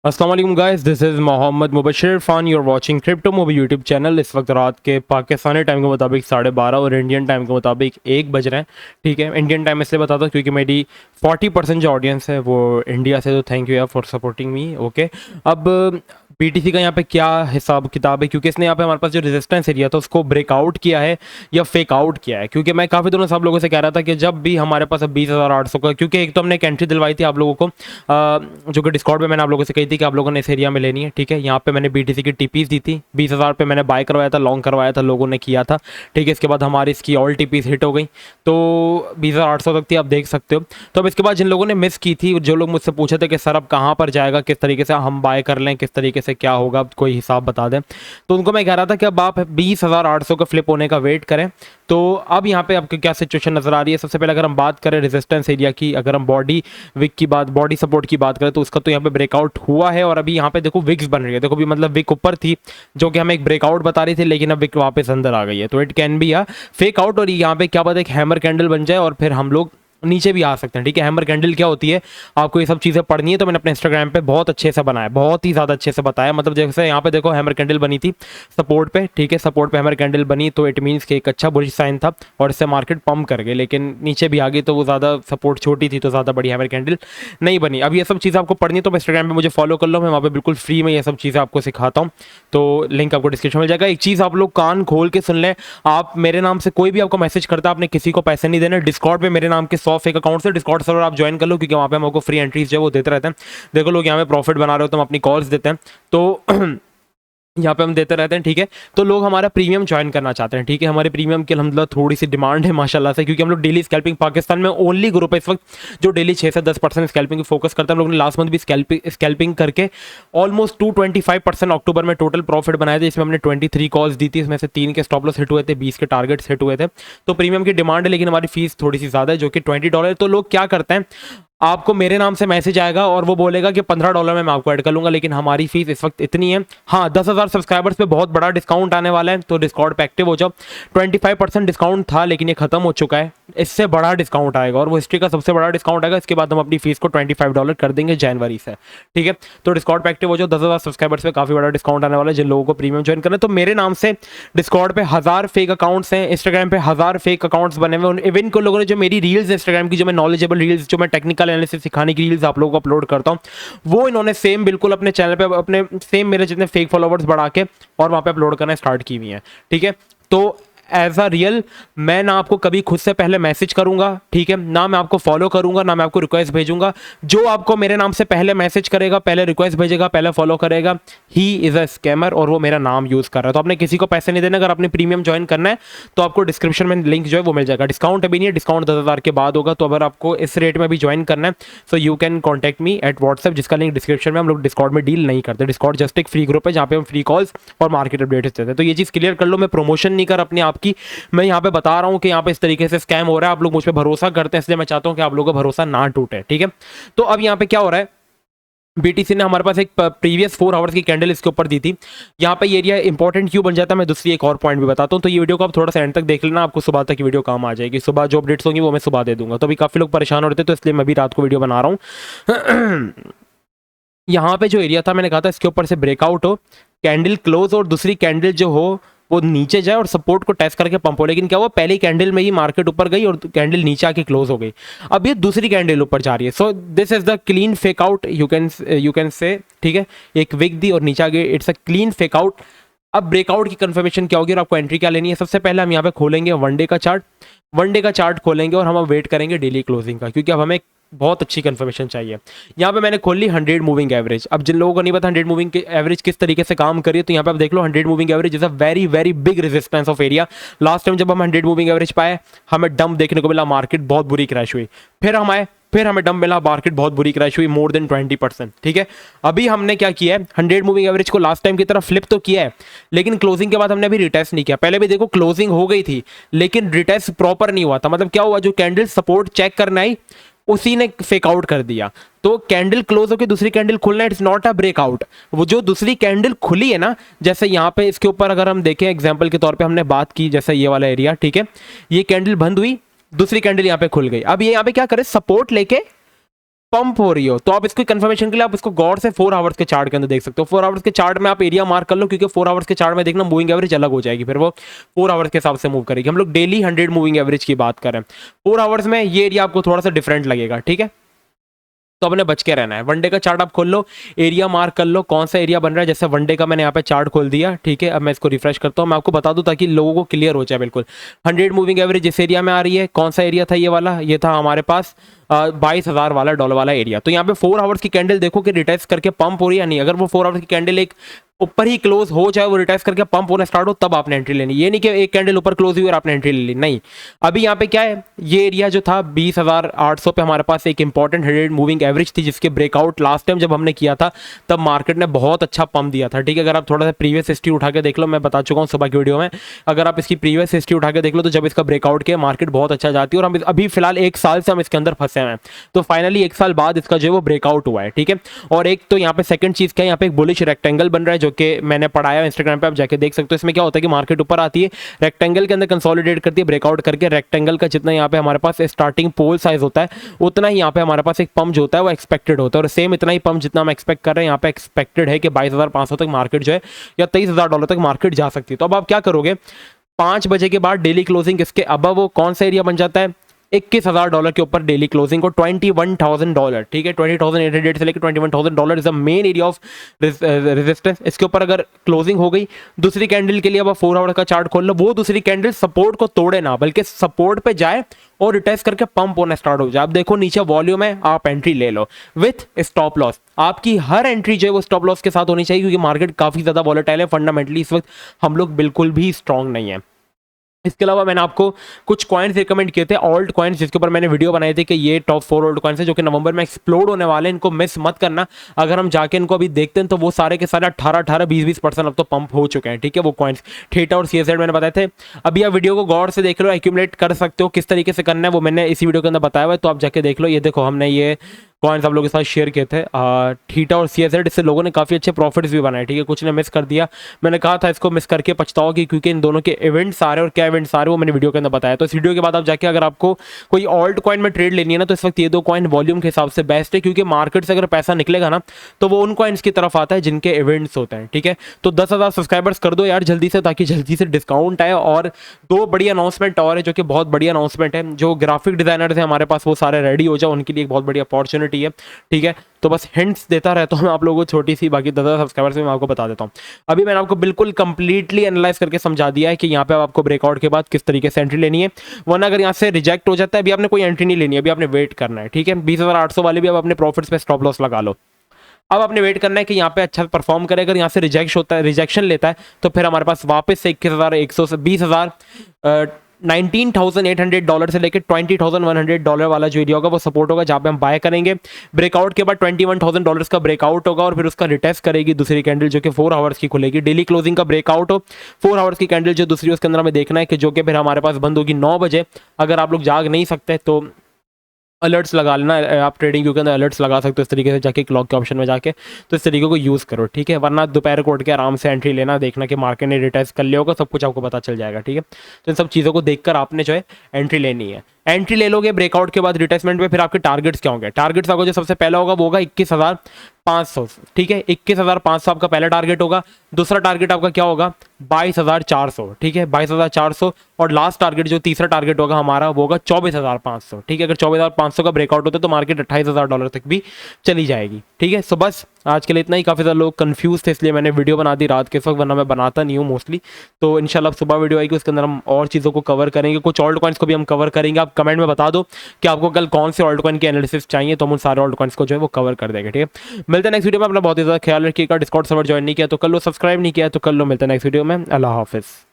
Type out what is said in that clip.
अस्सलाम वालेकुम guys, this is Mohammed Mubashir Fan. You're watching crypto movie YouTube channel. इस वक्त रात के पाकिस्तानी टाइम के मुताबिक 12:30 और इंडियन टाइम के मुताबिक 1 बज रहे हैं। ठीक है, इंडियन टाइम इसलिए बताता हूँ क्योंकि मेरी 40% जो ऑडियंस है वो इंडिया से, तो थैंक यू यार फॉर सपोर्टिंग मी। ओके, अब बीटीसी का यहाँ पे क्या हिसाब किताब है, क्योंकि इसने यहाँ पे हमारे पास जो रेजिस्टेंस एरिया था उसको ब्रेकआउट किया है या फेक आउट किया है। क्योंकि मैं काफ़ी दिनों से आप लोगों से कह रहा था कि जब भी हमारे पास अब 20,800 का, क्योंकि एक तो हमने एक एंट्री दिलवाई थी आप लोगों को, जो कि डिस्कॉर्ड में मैंने आप लोगों से कही थी कि आप लोगों ने इस एरिया में लेनी है। ठीक है, यहाँ पे मैंने बीटीसी की टीपीस दी थी, 20,000 पे मैंने बाय करवाया था, लॉन्ग करवाया था, लोगों ने किया था। ठीक है, इसके बाद हमारी इसकी ऑल टीपीस हिट हो गई, तो 20,800 तक थी, आप देख सकते हो। तो अब इसके बाद जिन लोगों ने मिस की थी, जो लोग मुझसे पूछे थे कि सर अब कहाँ पर जाएगा, किस तरीके से हम बाय कर लें, किस तरीके से क्या होगा, कोई हिसाब बता दें, तो उनको मैं कह रहा था कि अब आप 20,800 का फ्लिप होने का वेट करें। तो अब यहाँ पे आपको क्या सिचुएशन नजर आ रही है। सबसे पहले अगर हम बात करें रेजिस्टेंस एरिया की, अगर हम बॉडी विक की बात, बॉडी सपोर्ट की बात करें, तो उसका तो यहाँ पे ब्रेकआउट हुआ है और अभी यहाँ पे देखो विक्स बन रही है। देखो भी मतलब विक ऊपर थी जो कि हमें एक ब्रेकआउट बता रही थी, लेकिन अब विक वापस अंदर आ गई है, तो it can be a fake out. और यहाँ पे क्या पता एक हैमर कैंडल बन जाए और फिर हम लोग नीचे भी आ सकते हैं। ठीक है, हैमर कैंडल क्या होती है, आपको ये सब चीज़ें पढ़नी है तो मैंने अपने इंस्टाग्राम पे बहुत अच्छे से बनाया, बहुत ही ज़्यादा अच्छे से बताया। मतलब जैसे यहाँ पे देखो हैमर कैंडल बनी थी सपोर्ट पे। ठीक है, सपोर्ट पे हैमर कैंडल बनी तो इट मीन्स कि एक अच्छा बुलिश साइन था और इससे मार्केट पंप कर गई, लेकिन नीचे भी आ गई तो वो ज़्यादा सपोर्ट छोटी थी तो ज़्यादा बड़ी हैमर कैंडल नहीं बनी। अब ये सब चीज़ें आपको पढ़नी है तो इंस्टाग्राम पर मुझे फॉलो कर लो, मैं वहाँ पर बिल्कुल फ्री में ये सब चीज़ें आपको सिखाता हूँ, तो लिंक आपको डिस्क्रिप्शन में मिल जाएगा। एक चीज़ आप लोग कान खोल के सुन लें, आप मेरे नाम से कोई भी आपको मैसेज करता है, आपने किसी को पैसे नहीं देने। डिस्कॉर्ड पे मेरे नाम के 100 फेक अकाउंट से डिस्कॉर्ड सर्वर आप ज्वाइन कर लो, क्योंकि वहाँ पे हम आपको फ्री एंट्रीज जो है वो देते रहते हैं। देखो लोग यहाँ पे प्रॉफिट बना रहे हो तो हम अपनी कॉल्स देते हैं, तो यहाँ पे हम देते रहते हैं। ठीक है, तो लोग हमारा प्रीमियम ज्वाइन करना चाहते हैं। ठीक है, हमारे प्रीमियम की अल्हम्दुलिल्लाह थोड़ी सी डिमांड है माशाल्लाह से, क्योंकि हम लोग डेली स्कैल्पिंग, पाकिस्तान में ओनली ग्रुप है इस वक्त जो डेली 6 से 10% स्कैल्पिंग की फोकस करता है। हम लोगों ने लास्ट मंथ भी स्कैल्पिंग करके ऑलमोस्ट 225% अक्टूबर में टोटल प्रॉफिट बनाए थे, जिसमें हमने 23 कॉल्स दी थी, इसमें से 3 के स्टॉप लॉस हिट हुए थे, 20 के टारगेट्स हिट हुए थे। तो प्रीमियम की डिमांड है, लेकिन हमारी फीस थोड़ी सी ज़्यादा है जो कि $20। तो लोग क्या करते हैं, आपको मेरे नाम से मैसेज आएगा और वो बोलेगा कि $15 में मैं आपको ऐड कर लूंगा, लेकिन हमारी फीस इस वक्त इतनी है। हाँ, 10,000 सब्सक्राइबर्स पे बहुत बड़ा डिस्काउंट आने वाला है, तो डिस्कॉर्ड पे एक्टिव हो जाओ। 25% डिस्काउंट था लेकिन ये खत्म हो चुका है, इससे बड़ा डिस्काउंट आएगा और वो हिस्ट्री का सबसे बड़ा डिस्काउंट आएगा। इसके बाद हम अपनी फीस को $25 कर देंगे जनवरी से। ठीक है, तो डिस्कॉर्ड पे एक्टिव हो जाओ। 10,000 सब्सक्राइबर्स पे काफी बड़ा डिस्काउंट आने वाला है जिन लोगों को प्रीमियम ज्वाइन करना है। तो मेरे नाम से डिस्कॉर्ड पे 1000 फेक अकाउंट्स हैं, इंस्टाग्राम पे 1000 फेक अकाउंट्स बने हुए। इवन को लोगों ने जो मेरी रील्स इंस्टाग्राम की, जो मैं नॉलेजेबल रील्स, जो मैं टेक्निकल एनालिसिस सिखाने की रील्स आप लोगों को अपलोड करता हूँ, वो इन्होंने सेम बिल्कुल अपने चैनल पे अपने सेम मेरे जितने फेक फॉलोवर्स बढ़ा के और वहाँ पे अपलोड करना स्टार्ट की हुई है। ठीक है, तो एज अ रियल मैं ना आपको कभी खुद से पहले मैसेज करूंगा, ठीक है, ना मैं आपको फॉलो करूंगा, ना मैं आपको रिक्वेस्ट भेजूंगा। जो आपको मेरे नाम से पहले मैसेज करेगा, पहले रिक्वेस्ट भेजेगा, पहले फॉलो करेगा, ही इज अ स्कैमर और वो मेरा नाम यूज कर रहा है। तो आपने किसी को पैसे नहीं देना। अगर आपने प्रीमियम ज्वाइन करना है तो आपको डिस्क्रिप्शन में लिंक जो है वो मिल जाएगा। डिस्काउंट अभी नहीं है, डिस्काउंट 10,000 के बाद होगा। तो अगर आपको इस रेट में भी ज्वाइन करना है so you can contact me at WhatsApp, जिसका लिंक डिस्क्रिप्शन में। हम लोग डिस्कॉर्ड में डील नहीं करते, डिस्कॉर्ड जस्ट एक फ्री ग्रुप है जहाँ पे हम फ्री कॉल्स और मार्केट अपडेट्स देते हैं। तो ये चीज़ क्लियर कर लो, मैं प्रमोशन नहीं कर अपने आप की, मैं यहाँ पे बता रहा हूँ कि यहाँ पे इस तरीके से स्कैम हो रहा है, आप लोग मुझ पे भरोसा करते हैं, इसलिए मैं चाहता हूँ कि आप लोगों का भरोसा ना टूटे। ठीक है, तो अब यहाँ पे क्या हो रहा है, बीटीसी ने हमारे पास एक प्रीवियस 4 आवर्स की कैंडल इसके ऊपर दी थी। यहाँ पे ये एरिया इंपॉर्टेंट क्यों बन जाता है, मैं दूसरी एक और पॉइंट भी बताता हूँ। तो ये वीडियो को आप थोड़ा सा एंड तक देख लेना, आपको सुबह तक की वीडियो काम आ जाएगी। सुबह जो अपडेट्स होंगी वो मैं सुबह दे दूंगा। तो अभी काफ़ी लोग परेशान हो रहे थे, तो इसलिए मैं भी रात को वीडियो बना रहा हूँ। यहाँ पे जो एरिया था मैंने कहा था इसके ऊपर से ब्रेकआउट हो, कैंडल क्लोज और दूसरी कैंडल जो हो वो नीचे जाए और सपोर्ट को टेस्ट करके पंप हो, लेकिन क्या हुआ, पहली कैंडल में ही मार्केट ऊपर गई और कैंडल नीचे आके क्लोज हो गई। अब ये दूसरी कैंडल ऊपर जा रही है। So this is the clean fake out, you can say. ठीक है, एक विक दी और नीचे आ गई, it's a clean fake out. अब ब्रेकआउट की कंफर्मेशन क्या होगी और आपको एंट्री क्या लेनी है। सबसे पहले हम यहाँ पे खोलेंगे वनडे का चार्ट, वनडे का चार्ट खोलेंगे और हम अब वेट करेंगे डेली क्लोजिंग का, क्योंकि अब हमें बहुत अच्छी कंफर्मेशन चाहिए। यहाँ पे मैंने खोल ली 100 मूविंग एवरेज। अब जिन लोगों को नहीं पता 100 मूविंग एवरेज किस तरीके से काम करिए, तो यहाँ पे आप देख लो 100 moving average is a very very big resistance of area. Last time जब हम 100 मूविंग एवरेज पाए, हमें डंप देखने को मिला, मार्केट बहुत बुरी क्रैश हुई। फिर हमें डंप मिला, मार्केट बहुत बुरी क्रैश हुई, मोर देन 20%। ठीक है, अभी हमने क्या किया है, 100 मूविंग एवरेज को लास्ट टाइम की तरह फ्लिप तो किया है, लेकिन क्लोजिंग के बाद हमने अभी रिटेस्ट नहीं किया। पहले भी देखो क्लोजिंग हो गई थी लेकिन रिटेस्ट प्रॉपर नहीं हुआ था। मतलब क्या हुआ, जो कैंडल सपोर्ट चेक करना आई उसी ने फेक आउट कर दिया। तो कैंडल क्लोज होकर दूसरी candle Khulna, it's not a breakout. वो जो दूसरी कैंडल खुली है ना, जैसे यहाँ पे इसके ऊपर अगर हम देखें एग्जांपल के तौर पे हमने बात की, जैसे ये वाला एरिया, ठीक है, ये कैंडल बंद हुई, दूसरी कैंडल यहाँ पे खुल गई। अब ये यहाँ पे क्या करे, सपोर्ट लेके पंप हो रही हो, तो आप इसको कंफर्मेशन के लिए आप इसको गौर से 4 आवर्स के चार्ट के अंदर देख सकते हो। 4 आवर्स के चार्ट में आप एरिया मार्क कर लो, क्योंकि 4 आवर्स के चार्ट में देखना मूविंग एवरेज अलग हो जाएगी, फिर वो 4 आवर्स के हिसाब से मूव करेगी। हम लोग डेली 100 मूविंग एवरेज की बात करें, 4 आवर्स में ये एरिया आपको थोड़ा सा डिफरेंट लगेगा, ठीक है। तो अपने बच के रहना है। वनडे का चार्ट आप खोल लो, एरिया मार्क कर लो कौन सा एरिया बन रहा है। जैसे वनडे का मैंने यहाँ पे चार्ट खोल दिया, ठीक है। अब मैं इसको रिफ्रेश करता हूँ, मैं आपको बता दूं ताकि लोगों को क्लियर हो जाए बिल्कुल। 100 मूविंग एवरेज इस एरिया में आ रही है, कौन सा एरिया था ये वाला, ये था हमारे पास 22,000 वाला डॉलर वाला एरिया। तो यहाँ पे 4 आवर्स की कैंडल देखो कि रिटेस्ट करके पंप हो रही है या नहीं। अगर वो 4 आवर्स की कैंडल एक ऊपर ही क्लोज हो जाए, वो रिटेस्ट करके पंप होना स्टार्ट हो, तब आपने एंट्री लेनी। ये नहीं कि एक कैंडल ऊपर क्लोज हुई और आपने एंट्री ले ली, नहीं। अभी यहाँ पे क्या है, ये एरिया जो था 20,800 पे हमारे पास एक इंपॉर्टेंट 100 मूविंग एवरेज थी, जिसके ब्रेकआउट लास्ट टाइम जब हमने किया था तब मार्केट ने बहुत अच्छा पंप दिया था, ठीक है। अगर आप थोड़ा सा प्रीवियस हिस्ट्री उठा के देख लो, मैं बता चुका हूँ सुबह की वीडियो में, अगर आप इसकी प्रीवियस हिस्ट्री उठा के देख लो तो जब इसका ब्रेकआउट किया मार्केट बहुत अच्छा जाती है। और हम अभी फिलहाल 1 साल से हम इसके अंदर फंसे हैं, तो फाइनली 1 साल बाद इसका जो है वो ब्रेकआउट हुआ है, ठीक है। और एक तो यहाँ पे सेकंड चीज़ क्या है, यहाँ पे एक बुलिश रेक्टेंगल बन रहा है, जो कि मैंने पढ़ाया इंस्टाग्राम पे, आप जाके देख सकते हो। इसमें क्या होता है कि मार्केट ऊपर आती है, रेक्टेंगल के अंदर कंसोलिडेट करती है, ब्रेकआउट करके रेक्टेंगल का जितना यहाँ पे हमारे पास स्टार्टिंग पोल साइज होता है उतना ही यहाँ पे हमारे पास एक पंप जो होता है वो एक्सपेक्टेड होता है। और सेम इतना ही पंप जितना हम एक्सपेक्ट कर रहे हैं, यहाँ पे एक्सपेक्टेड है कि 22,500 तक मार्केट जो है या 23,000 डॉलर तक मार्केट जा सकती है। तो अब आप क्या करोगे, 5 बजे के बाद डेली क्लोजिंग इसके अब वो कौन सा एरिया बन जाता है, 21,000 डॉलर के ऊपर डेली क्लोजिंग को 21,000 डॉलर, ठीक है। 20,800 से लेकर 21,000 dollar is the main area of resistance. इसके ऊपर अगर क्लोजिंग हो गई दूसरी कैंडल के लिए, अब 4 आवर का चार्ट खोल लो, वो दूसरी कैंडल सपोर्ट को तोड़े ना, बल्कि सपोर्ट पे जाए और रिटेस्ट करके पंप होना स्टार्ट हो जाए। आप देखो नीचे वॉल्यूम है, आप एंट्री ले लो विथ स्टॉप लॉस। आपकी हर एंट्री जो है वो स्टॉप लॉस के साथ होनी चाहिए, क्योंकि मार्केट काफी ज्यादा वॉलेटाइल है। फंडामेंटली इस वक्त हम लोग बिल्कुल भी स्ट्रांग नहीं है। इसके अलावा मैंने आपको कुछ कॉइन्स रिकमेंड किए थे, ऑल्ट कॉइन्स, जिसके ऊपर मैंने वीडियो बनाई थी कि ये टॉप 4 ऑल्ट कॉइन्स है जो कि नवंबर में एक्सप्लोड होने वाले हैं, इनको मिस मत करना। अगर हम जाके इनको अभी देखते हैं तो वो सारे के सारे 18-20% अब तो पंप हो चुके हैं, ठीक है। वो कॉइन्स थीटा और CZ मैंने बताए थे। अभी आप वीडियो को गौर से देख लो, एक्यूमुलेट कर सकते हो, किस तरीके से करना है वो मैंने इसी वीडियो के अंदर बताया हुआ है, तो आप जाके देख लो। ये देखो हमने ये कॉइन्स आप लोगों के साथ शेयर किए थे, थीटा और CZ, इससे लोगों ने काफ़ी अच्छे प्रॉफिट्स भी बनाए, ठीक है। कुछ ने मिस कर दिया, मैंने कहा था इसको मिस करके पछताओगे, क्योंकि इन दोनों के इवेंट्स आ रहे हैं, और क्या इवेंट्स आ रहे हैं वो मैंने वीडियो के अंदर बताया। तो इस वीडियो के बाद आप जाके अगर आपको कोई ऑल्ट कॉइन में ट्रेड लेनी है ना, तो इस वक्त ये 2 कॉइन वॉल्यूम के हिसाब से बेस्ट है, क्योंकि मार्केट से अगर पैसा निकलेगा ना तो वो उन कॉइन्स की तरफ आता है जिनके इवेंट्स होते हैं, ठीक है। तो 10,000 सब्सक्राइबर्स कर दो यार जल्दी से, ताकि जल्दी से डिस्काउंट आए। और 2 बड़ी अनाउंसमेंट और है, जो कि बहुत बड़ी अनाउंसमेंट है। जो ग्राफिक डिजाइनर्स हैं हमारे पास वो सारे रेडी हो जाओ, उनके लिए एक बहुत बड़ी अपॉर्चुनिटी है, ठीक है। तो बस हिंट्स देता रहता हूँ मैं आप लोगों को छोटी सी, बाकी 10,000 सब्सक्राइबर्स में मैं आपको बता देता हूँ। अभी मैंने आपको बिल्कुल कंप्लीटली एनालाइज करके समझा दिया है कि यहाँ पे आपको ब्रेकआउट के बाद किस तरीके से एंट्री लेनी है, वरना अगर यहाँ से रिजेक्ट हो जाता है, अभी आपने कोई एंट्री नहीं लेनी है, अभी आपने वेट करना है, ठीक है। 20,800 वाले भी अब अपने प्रॉफिट्स पे स्टॉप लॉस लगा लो। अब आपने वेट करना है कि यहाँ पे अच्छा परफॉर्म करे, अगर यहाँ से रिजेक्शन लेता है तो फिर हमारे पास वापस से 21,100 से 19,800 डॉलर से लेकर 20,100 डॉलर वाला जो एरिया होगा वो सपोर्ट होगा, जहाँ पे हम बाय करेंगे। ब्रेकआउट के बाद 21,000 डॉलर्स का ब्रेकआउट होगा, और फिर उसका रिटेस्ट करेगी दूसरी कैंडल जो कि 4 आवर्स की खुलेगी। डेली क्लोजिंग का ब्रेकआउट हो, 4 आवर्स की कैंडल जो दूसरी, उसके अंदर हमें देखना है कि जो कि फिर हमारे पास बंद होगी 9 बजे। अगर आप लोग जाग नहीं सकते तो अलर्ट्स लगा लेना, आप ट्रेडिंग व्यू के अंदर अलर्ट्स लगा सकते हो इस तरीके से जाके, क्लॉक के ऑप्शन में जाके, तो इस तरीके को यूज़ करो, ठीक है। वरना दोपहर को उठ के आराम से एंट्री लेना, देखना कि मार्केट ने रिटेस्ट कर लिया होगा, सब कुछ आपको पता चल जाएगा, ठीक है। तो इन सब चीज़ों को देखकर आपने जो है एंट्री लेनी है। एंट्री ले लोगे ब्रेकआउट के बाद रिटेस्टमेंट में, फिर आपके टारगेट्स क्या होंगे। टारगेट्स आपको जो सबसे पहला होगा वो होगा 21,500, ठीक है। 21,500 आपका पहला टारगेट होगा। दूसरा टारगेट आपका क्या होगा, 22,400, ठीक है, 22,400। और लास्ट टारगेट जो तीसरा टारगेट होगा हमारा वो होगा 24,500, ठीक है। अगर 24,500 का ब्रेकआउट होता है तो मार्केट 28,000 डॉलर तक भी चली जाएगी, ठीक है। सो बस आज के लिए इतना ही। काफ़ी ज़्यादा लोग कंफ्यूज थे, इसलिए मैंने वीडियो बना दी रात के वक्त, वरना मैं बनाता नहीं हूँ मोस्टली। तो इंशाल्लाह सुबह वीडियो आएगी, उसके अंदर हम और चीज़ों को कवर करेंगे, कुछ ऑल्ट कॉइन्स को भी हम कवर करेंगे। आप कमेंट में बता दो कि आपको कल कौन से ऑल्ट कॉइन की एनालिसिस चाहिए, तो हम उन सारे ऑल्ट कॉइन्स को जो है वो कवर कर देंगे, ठीक है। मिलते हैं नेक्स्ट वीडियो में। अपना बहुत ही ज़्यादा ख्याल रखिएगा। डिस्कॉर्ड सर्वर ज्वाइन नहीं किया तो कर लो, सब्सक्राइब नहीं किया तो कर लो। मिलते हैं नेक्स्ट वीडियो में। अल्लाह हाफिज़।